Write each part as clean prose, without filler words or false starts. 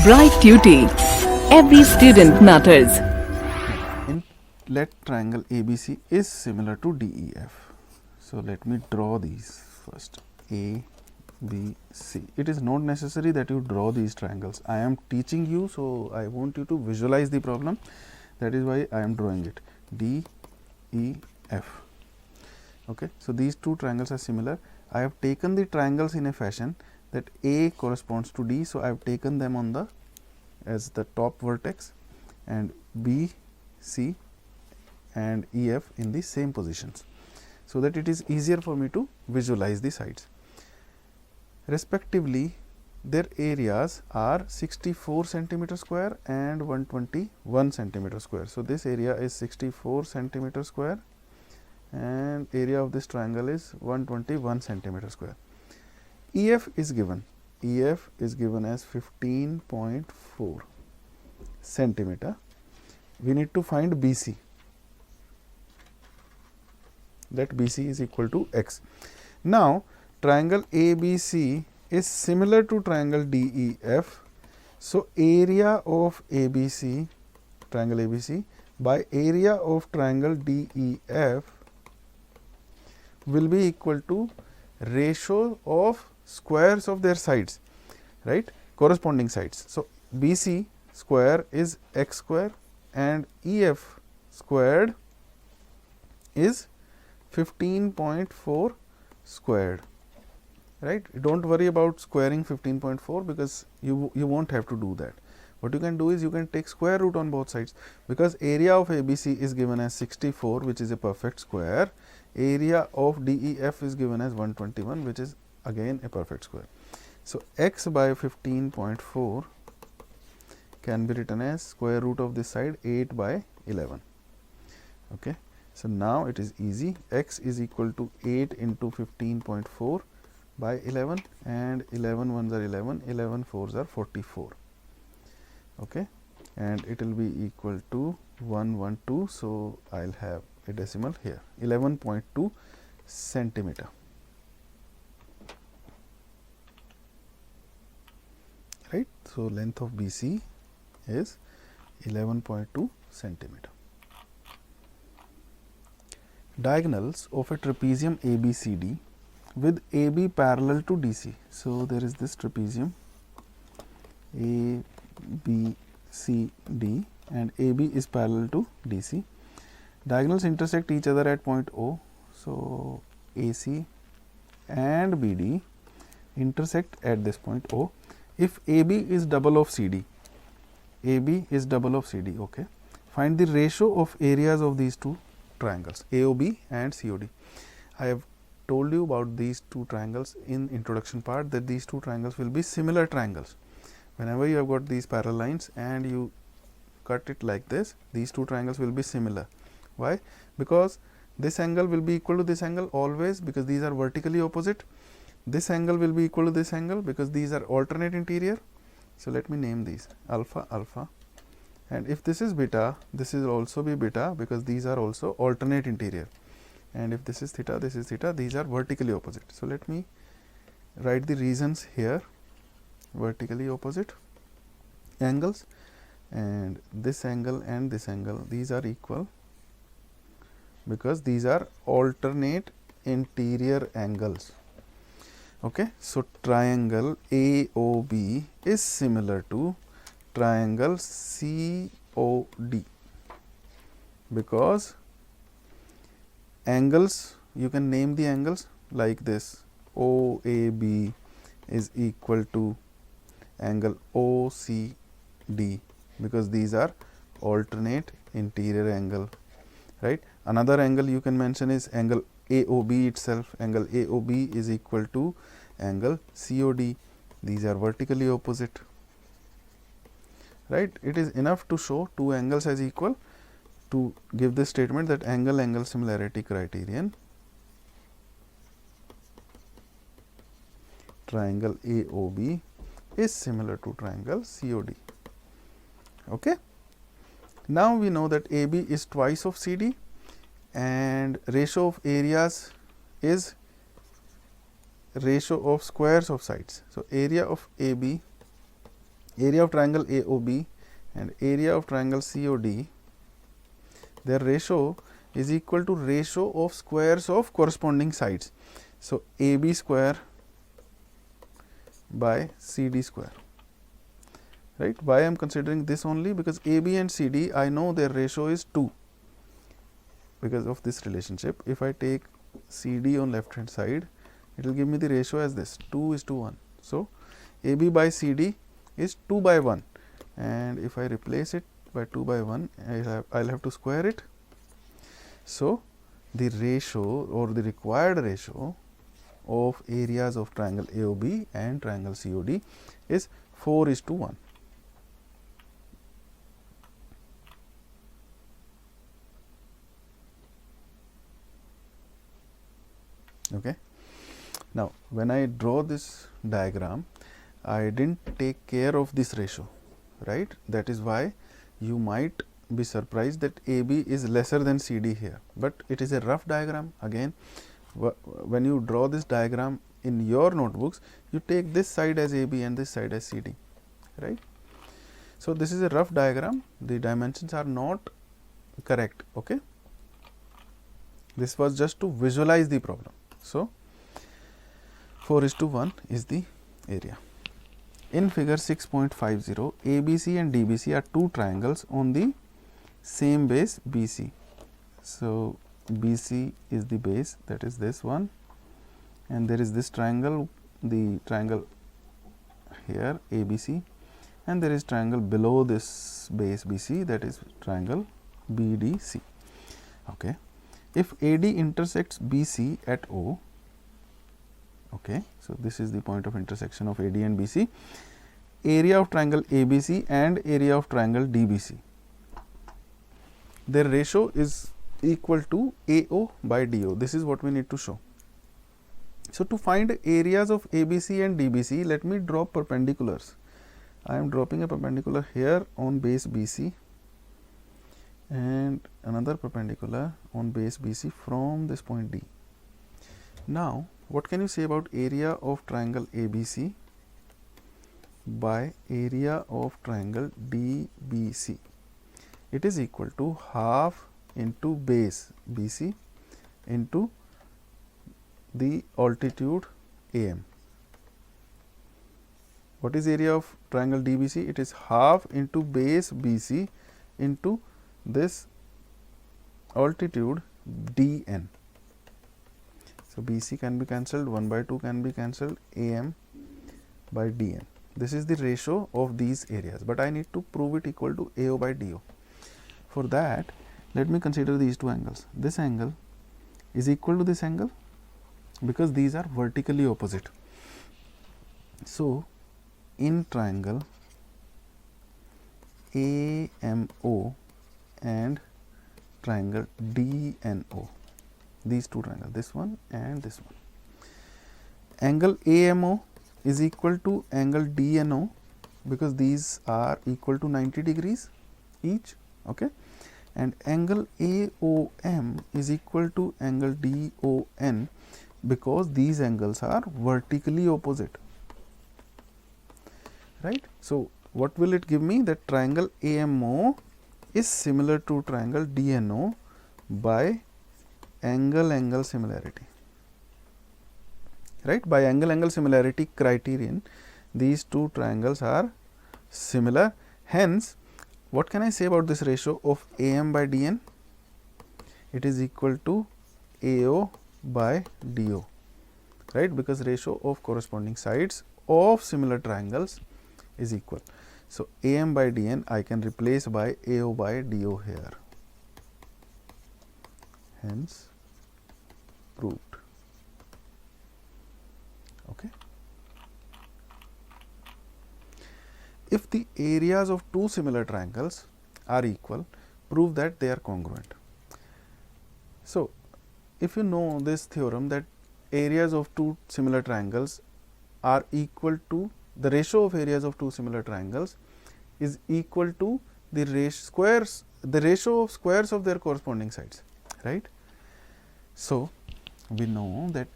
Bright Tuty. Every student matters. In let triangle ABC is similar to DEF. So let me draw these first. A, B, C. It is not necessary that you draw these triangles. I am teaching you, so I want you to visualize the problem. That is why I am drawing it. D, E, F. Okay. So these two triangles are similar. I have taken the triangles in a fashion that A corresponds to D. So I have taken them on the as the top vertex, and B, C and EF in the same positions, so that it is easier for me to visualize the sides. Respectively, their areas are 64 centimeter square and 121 centimeter square. So, this area is 64 centimeter square and area of this triangle is 121 centimeter square. EF is given. EF is given as 15.4 centimeter. We need to find BC. That BC is equal to x. Now, triangle ABC is similar to triangle DEF. So, area of ABC, triangle ABC by area of triangle DEF will be equal to ratio of squares of their sides, right, corresponding sides. So, BC square is x square and EF squared is 15.4 squared, right. Do not worry about squaring 15.4 because you won't have to do that. What you can do is you can take square root on both sides, because area of ABC is given as 64, which is a perfect square. Area of DEF is given as 121, which is again a perfect square. So, x by 15.4 can be written as square root of this side 8 by 11. Okay. So, now it is easy. X is equal to 8 into 15.4 by 11, and 11 ones are 11, 11 fours are 44. Okay. And it will be equal to 112. So, I will have a decimal here, 11.2 centimeter. Right. So, length of BC is 11.2 centimeter. Diagonals of a trapezium ABCD with AB parallel to DC. So, there is this trapezium ABCD and AB is parallel to DC. Diagonals intersect each other at point O. So, AC and BD intersect at this point O. If AB is double of CD, AB is double of CD. Okay. Find the ratio of areas of these two triangles, AOB and COD. I have told you about these two triangles in introduction part, that these two triangles will be similar triangles. Whenever you have got these parallel lines and you cut it like this, these two triangles will be similar. Why? Because this angle will be equal to this angle always, because these are vertically opposite. This angle will be equal to this angle because these are alternate interior. So, let me name these alpha, alpha, and if this is beta, this will also be beta because these are also alternate interior, and if this is theta, this is theta, these are vertically opposite. So, let me write the reasons here. Vertically opposite angles, and this angle and this angle, these are equal because these are alternate interior angles. Okay. So, triangle AOB is similar to triangle COD because angles, you can name the angles like this. OAB is equal to angle OCD because these are alternate interior angle, right. Another angle you can mention is angle AOB itself. Angle AOB is equal to angle COD. These are vertically opposite, right. It is enough to show two angles as equal to give this statement that angle similarity criterion, triangle AOB is similar to triangle COD. Okay. Now, we know that AB is twice of CD and ratio of areas is ratio of squares of sides. So, area of AB area of triangle AOB and area of triangle COD, their ratio is equal to ratio of squares of corresponding sides. So, AB square by CD square, right. Why I am considering this only? Because AB and CD, I know their ratio is 2 because of this relationship. If I take CD on left hand side, it will give me the ratio as this 2:1. So, AB by CD is 2/1, and if I replace it by 2/1, I will have to square it. So, the ratio or the required ratio of areas of triangle AOB and triangle COD is 4:1. Okay. Now, when I draw this diagram, I didn't take care of this ratio, right. That is why you might be surprised that AB is lesser than CD here, but it is a rough diagram. Again, when you draw this diagram in your notebooks, you take this side as AB and this side as CD, right. So, this is a rough diagram, the dimensions are not correct. Okay. This was just to visualize the problem. So, 4:1 is the area. In figure 6.50, ABC and DBC are two triangles on the same base BC. So, BC is the base, that is this one, and there is this triangle, the triangle here ABC, and there is triangle below this base BC, that is triangle BDC. Okay. If AD intersects BC at O, okay, so this is the point of intersection of AD and BC, area of triangle ABC and area of triangle DBC, their ratio is equal to AO by DO. This is what we need to show. So, to find areas of ABC and DBC, let me draw perpendiculars. I am dropping a perpendicular here on base BC and another perpendicular on base BC from this point D. Now, what can you say about area of triangle ABC by area of triangle DBC? It is equal to half into base BC into the altitude AM. What is area of triangle DBC? It is half into base BC into this altitude DN. So, BC can be cancelled, 1/2 can be cancelled, AM by DN. This is the ratio of these areas, but I need to prove it equal to AO by DO. For that, let me consider these two angles. This angle is equal to this angle because these are vertically opposite. So, in triangle AMO and triangle DNO, these two triangles, this one and this one, angle AMO is equal to angle DNO because these are equal to 90 degrees each, okay, and angle AOM is equal to angle DON because these angles are vertically opposite, right. So, what will it give me? That triangle AMO is similar to triangle DNO by angle similarity, right. By angle similarity criterion, these two triangles are similar. Hence, what can I say about this ratio of AM by DN? It is equal to AO by DO, right, because ratio of corresponding sides of similar triangles is equal. So, AM by DN I can replace by AO by DO here, hence proved. Okay. If the areas of two similar triangles are equal, prove that they are congruent. So, if you know this theorem that areas of two similar triangles are equal to, the ratio of areas of two similar triangles is equal to the ratio of squares of their corresponding sides, right. So, we know that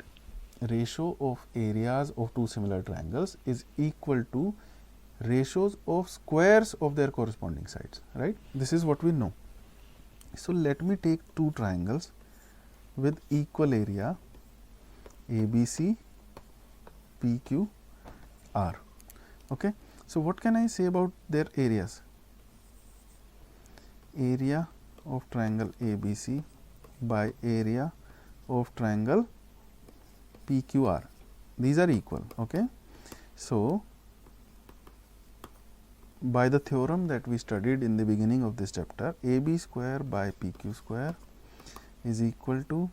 ratio of areas of two similar triangles is equal to ratios of squares of their corresponding sides, right? This is what we know. So let me take two triangles with equal area ABC, PQ, R. Okay. So what can I say about their areas? Area of triangle ABC by area of triangle PQR. These are equal. Okay. So by the theorem that we studied in the beginning of this chapter, AB square by PQ square is equal to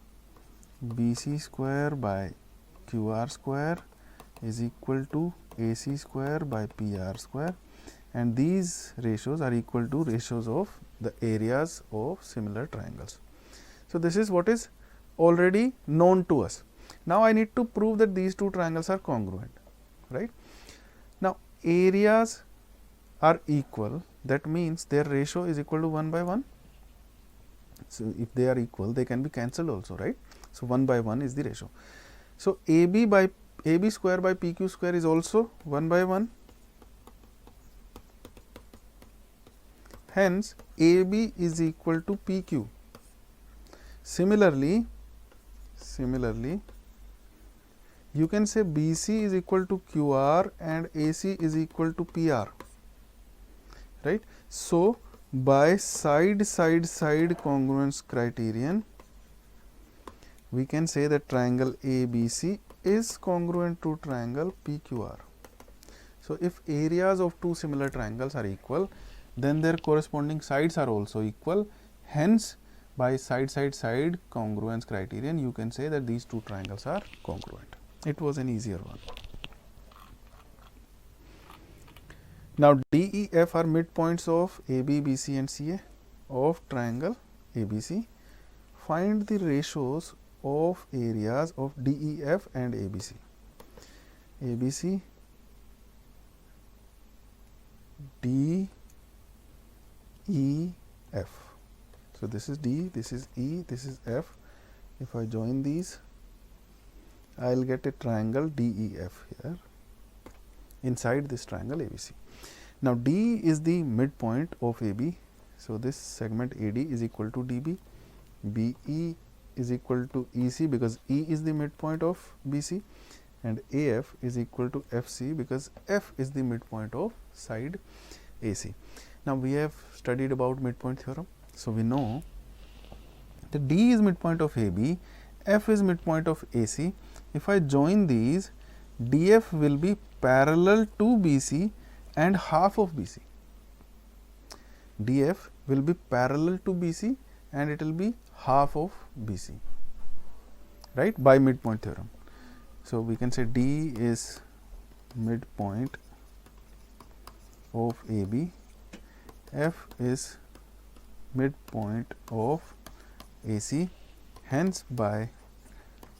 BC square by QR square is equal to AC square by PR square, and these ratios are equal to ratios of the areas of similar triangles. So this is what is already known to us. Now I need to prove that these two triangles are congruent, right? Now areas are equal, that means their ratio is equal to 1 by 1. So if they are equal, they can be cancelled also, right? So 1 by 1 is the ratio. So AB square by PQ square is also 1 by 1. Hence AB is equal to PQ. Similarly, you can say BC is equal to QR and AC is equal to PR, right? So by side congruence criterion, we can say that triangle ABC is congruent to triangle PQR. So if areas of two similar triangles are equal, then their corresponding sides are also equal. Hence by side congruence criterion, you can say that these two triangles are congruent. It was an easier one. Now DEF are midpoints of AB, BC and CA of triangle ABC. Find the ratios of areas of DEF and ABC. ABC, DEF. So this is D, this is E, this is F. If I join these, I will get a triangle DEF here inside this triangle ABC. Now D is the midpoint of AB. So this segment AD is equal to DB. BE is equal to EC because E is the midpoint of BC, and AF is equal to FC because F is the midpoint of side AC. Now we have studied about midpoint theorem. So we know that D is midpoint of AB, F is midpoint of AC. If I join these, DF will be parallel to BC and half of BC. DF will be parallel to BC and it will be half of BC, right, by midpoint theorem. So we can say D is midpoint of AB, F is midpoint of AC. Hence by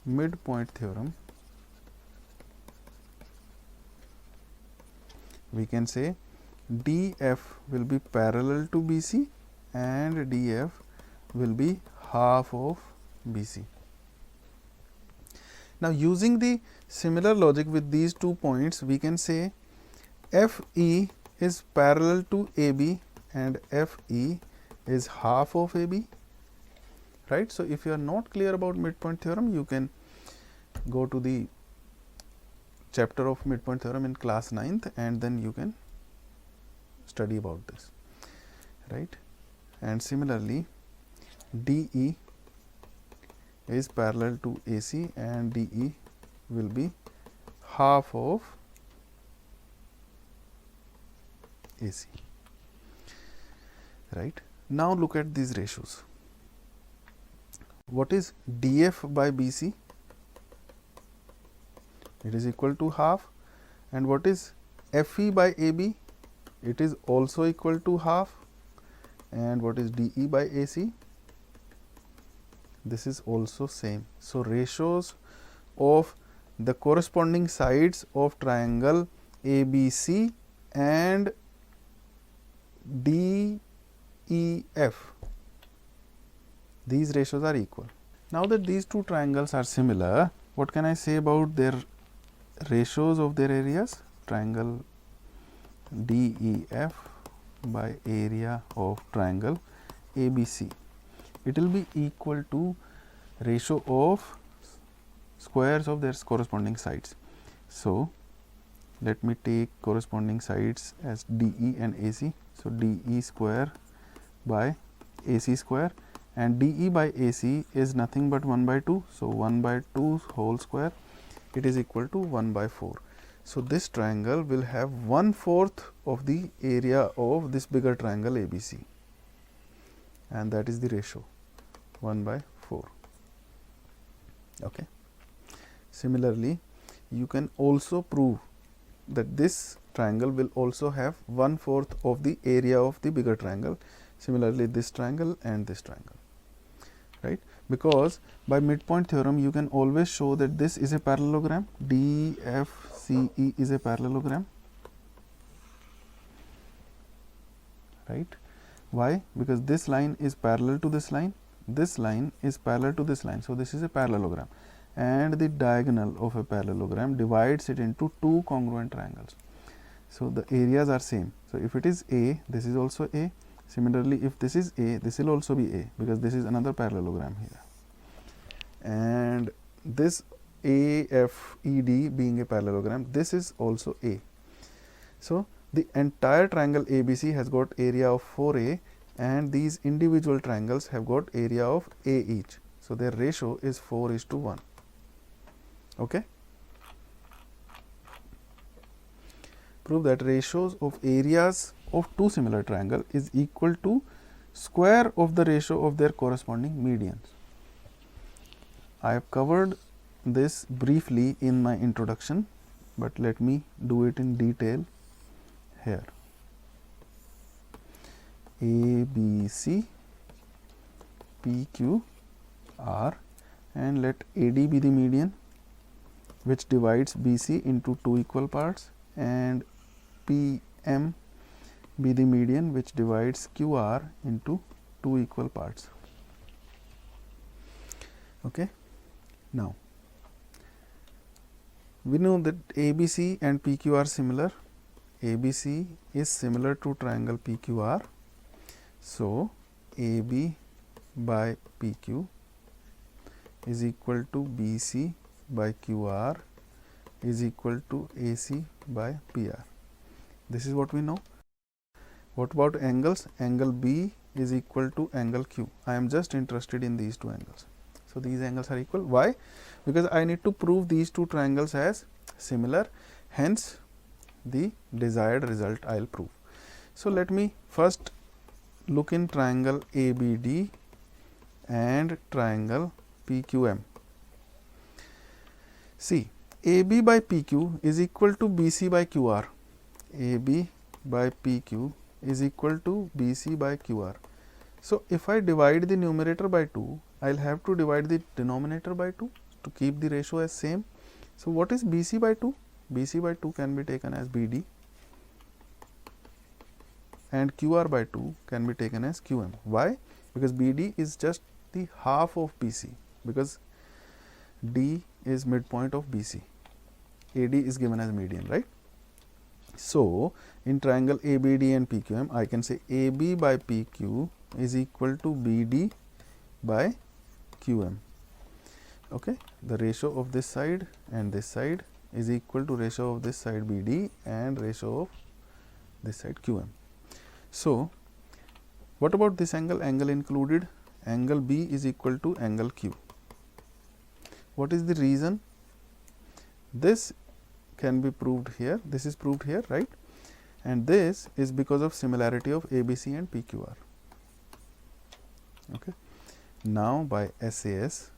midpoint theorem, we can say DF will be parallel to BC and DF will be half of BC. Now using the similar logic with these 2 points, we can say FE is parallel to AB and FE is half of AB, right. So if you are not clear about midpoint theorem, you can go to the chapter of midpoint theorem in class 9th and then you can study about this, right. And similarly DE is parallel to AC and DE will be half of AC, right. Now look at these ratios. What is DF by BC? It is equal to half. And what is FE by AB? It is also equal to half. And what is DE by AC? This is also same. So ratios of the corresponding sides of triangle ABC and DEF, these ratios are equal. Now that these two triangles are similar, what can I say about their ratios of their areas? Triangle DEF by area of triangle ABC. It will be equal to ratio of squares of their corresponding sides. So, let me take corresponding sides as DE and AC. So, DE square by AC square, and DE by AC is nothing but 1 by 2. So, 1 by 2 whole square, it is equal to 1 by 4. So, this triangle will have 1/4 of the area of this bigger triangle ABC, and that is the ratio 1 by 4. Okay. Similarly, you can also prove that this triangle will also have 1/4 of the area of the bigger triangle. Similarly, this triangle and this triangle, right? Because by midpoint theorem, you can always show that this is a parallelogram. DFCE is a parallelogram, right? Why? Because this line is parallel to this line is parallel to this line. So, this is a parallelogram, and the diagonal of a parallelogram divides it into two congruent triangles. So, the areas are same. So, if it is A, this is also A. Similarly, if this is A, this will also be A, because this is another parallelogram here, and this AFED being a parallelogram, this is also A. So, the entire triangle ABC has got area of 4A, and these individual triangles have got area of A each. So, their ratio is 4:1. Okay. Prove that ratios of areas of two similar triangles is equal to square of the ratio of their corresponding medians. I have covered this briefly in my introduction, but let me do it in detail here. ABC, PQ, R, and let AD be the median, which divides BC into two equal parts, and PM be the median, which divides QR into two equal parts. Okay. Now, we know that ABC and PQ are similar. ABC is similar to triangle PQR. So, AB by PQ is equal to BC by QR is equal to AC by PR. This is what we know. What about angles? Angle B is equal to angle Q. I am just interested in these two angles. So, these angles are equal. Why? Because I need to prove these two triangles as similar, hence the desired result I will prove. So, let me first look in triangle ABD and triangle PQM. See, AB by PQ is equal to BC by QR. AB by PQ is equal to BC by QR. So, if I divide the numerator by 2, I will have to divide the denominator by 2 to keep the ratio as same. So, what is BC by 2? BC by 2 can be taken as BD, and QR by 2 can be taken as QM. Why? Because BD is just the half of BC, because D is midpoint of BC. AD is given as median, right? So, in triangle ABD and PQM, I can say AB by PQ is equal to BD by QM. Okay. The ratio of this side and this side is equal to ratio of this side BD and ratio of this side QM. So, what about this angle? Angle included, angle B is equal to angle Q. What is the reason? This can be proved here, this is proved here, right? And this is because of similarity of ABC and PQR. Okay. Now, by SAS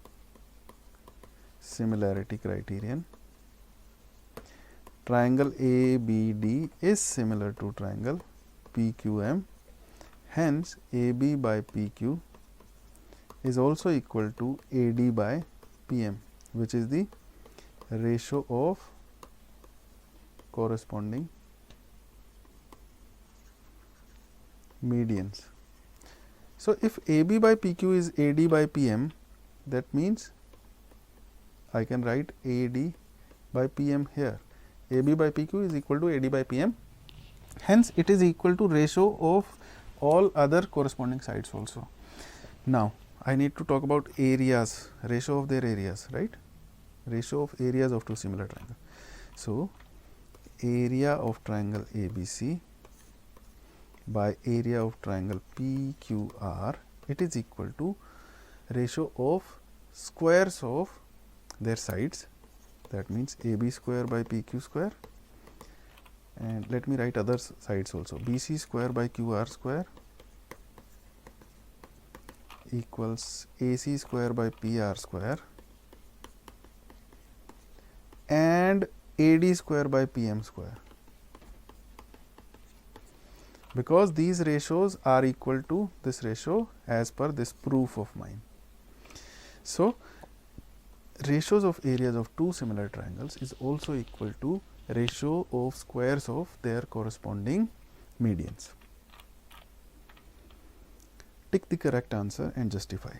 similarity criterion, triangle ABD is similar to triangle PQM, hence AB by PQ is also equal to AD by PM, which is the ratio of corresponding medians. So, if AB by PQ is AD by PM, that means I can write AD by PM here. AB by PQ is equal to AD by PM. Hence it is equal to ratio of all other corresponding sides also. Now I need to talk about areas, ratio of their areas, right? Ratio of areas of two similar triangles. So area of triangle ABC by area of triangle PQR, it is equal to ratio of squares of their sides, that means AB square by PQ square, and let me write other sides also, BC square by QR square equals AC square by PR square and AD square by PM square, because these ratios are equal to this ratio as per this proof of mine. So ratios of areas of two similar triangles is also equal to ratio of squares of their corresponding medians. Tick the correct answer and justify.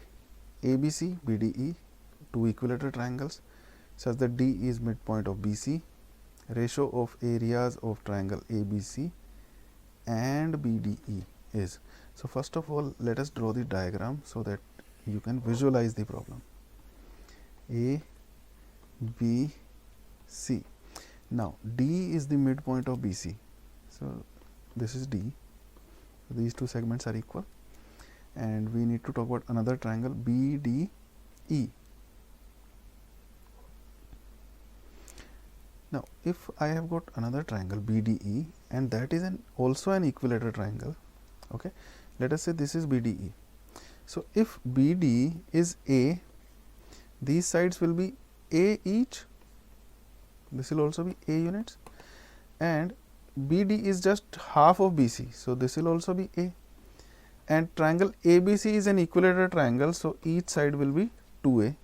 ABC, BDE, two equilateral triangles such that D is midpoint of BC. Ratio of areas of triangle ABC and BDE is. So first of all, let us draw the diagram so that you can visualize the problem. A, B, C. Now D is the midpoint of BC. So this is D. These two segments are equal, and we need to talk about another triangle BDE. Now if I have got another triangle BDE and that is also an equilateral triangle, okay, let us say this is BDE. So if BD is A, these sides will be A each, this will also be A units, and BD is just half of BC, so this will also be A, and triangle ABC is an equilateral triangle, so each side will be 2A.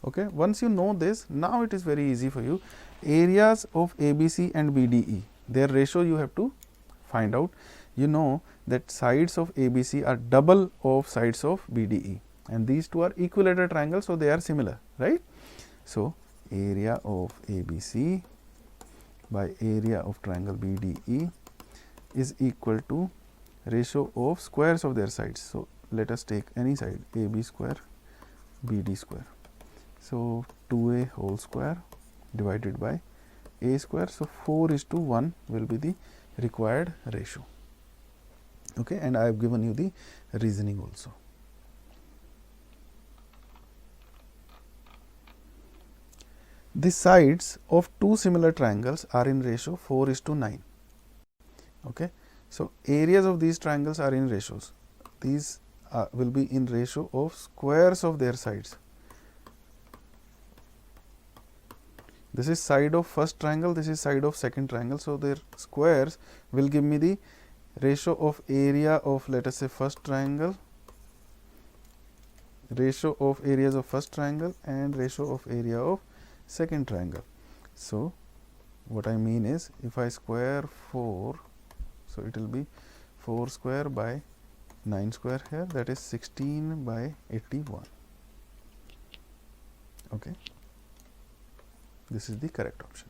Okay, once you know this, now it is very easy for you. Areas of ABC and BDE, their ratio you have to find out. You know that sides of ABC are double of sides of BDE, and these two are equilateral triangles, so they are similar, right? So area of ABC by area of triangle BDE is equal to ratio of squares of their sides. So let us take any side, AB square, BD square. So 2A whole square divided by A square. So 4:1 will be the required ratio. Okay, and I have given you the reasoning also. The sides of two similar triangles are in ratio 4:9. Okay, so areas of these triangles are in ratios. These will be in ratio of squares of their sides. This is side of first triangle, this is side of second triangle. So their squares will give me the ratio of area of, let us say, first triangle, ratio of areas of first triangle, and ratio of area of second triangle. So what I mean is, if I square 4, so it will be 4 square by 9 square here, that is 16 by 81. Okay, this is the correct option.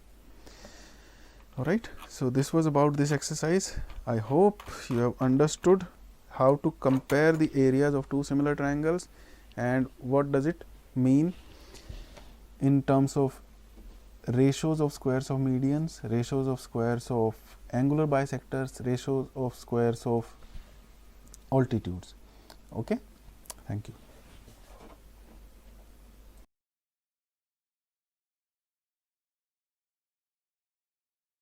All right, so this was about this exercise. I hope you have understood how to compare the areas of two similar triangles and what does it mean in terms of ratios of squares of medians, ratios of squares of angular bisectors, ratios of squares of altitudes. Okay, thank you.